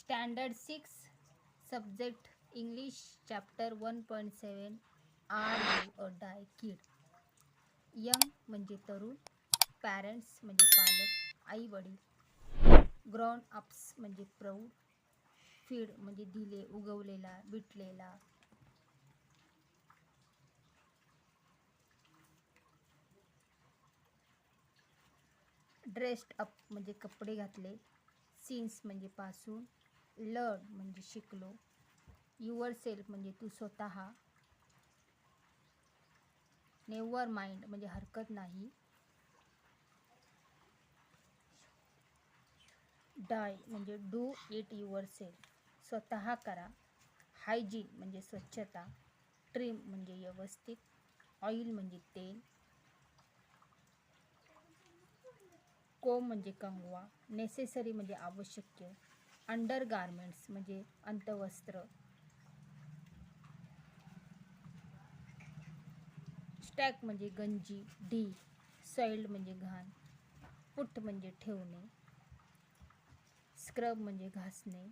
Standard 6 subject English chapter 1.7 are you a die kid. Young म्हणजे तरुण, parents म्हणजे पालक, आई वडील, ग्राउंड अप्स म्हणजे प्रौढ, फीड म्हणजे दिले, उगवलेला, विटलेला, ड्रेस्ड अप म्हणजे कपडे घातले, सिन्स म्हणजे पासून, लर्न म्हणजे शिकलो, युअर सेल्फ म्हणजे तू स्वतः, नेव्हर माइंड म्हणजे हरकत नाही, डाय म्हणजे डू इट युअर सेल्फ स्वतः करा, हायजीन म्हणजे स्वच्छता, ट्रिम म्हणजे व्यवस्थित, ऑइल म्हणजे तेल, कोम म्हणजे कंगवा, नेसेसरी म्हणजे आवश्यक, अंडर गारमेंट्स म्हणजे अंतवस्त्र, स्टॅक म्हणजे गंजी, ढीग, सॉइल्ड म्हणजे घाण, पुट म्हणजे ठेवणे, स्क्रब म्हणजे घासणे,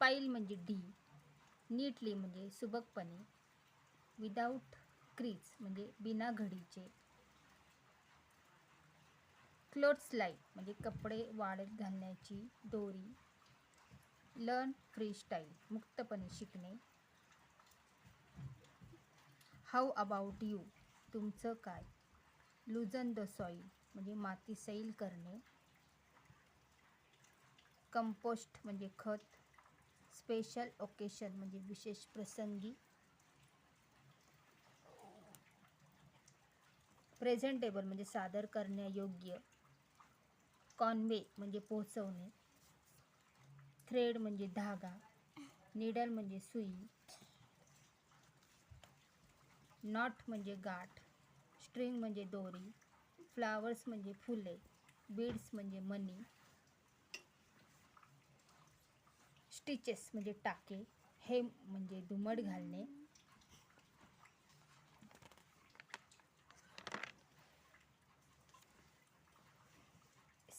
पाईल म्हणजे डी, नीटली म्हणजे सुबकपणे, विदाऊट क्रीज म्हणजे बिना घडीचे, क्लोथ्स लाईन म्हणजे कपडे वाळत घालण्याची दोरी, लर्न फ्री स्टाईल मुक्तपणे शिकणे, हाऊ अबाउट यू तुमचं काय, लुजन द सॉईल म्हणजे माती सैल करणे, कंपोस्ट म्हणजे खत, स्पेशल ओकेशन म्हणजे विशेष प्रसंगी, प्रेझेंटेबल म्हणजे सादर करण्यायोग्य, कॉन्वे म्हणजे पोहोचवणे, थ्रेड म्हणजे धागा, निडल म्हणजे सुई, नॉट म्हणजे गाठ, स्ट्रिंग म्हणजे दोरी, फ्लावर्स म्हणजे फुले, बीड्स म्हणजे मणी, स्टिचेस म्हणजे टाके, हेम म्हणजे दुमड घालणे,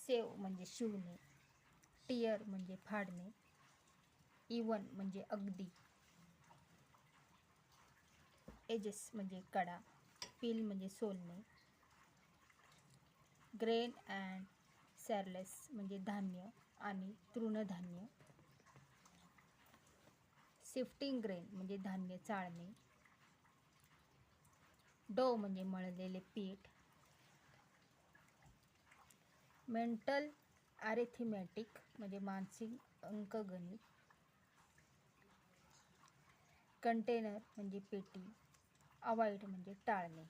सेव म्हणजे शिवणे, टियर म्हणजे फाडणे, इवन म्हणजे अगदी, एजेस म्हणजे कडा, पील म्हणजे सोलणे, ग्रेन अँड सॅरलेस म्हणजे धान्य आणि तृणधान्य, सिफ्टिंग ग्रेन म्हणजे धान्य चाळणे, डो म्हणजे मळलेले पीठ, मेंटल अरिथमॅटिक म्हणजे मानसिक अंकगणित, कंटेनर म्हणजे पेटी, अवॉइड म्हणजे टाळणे.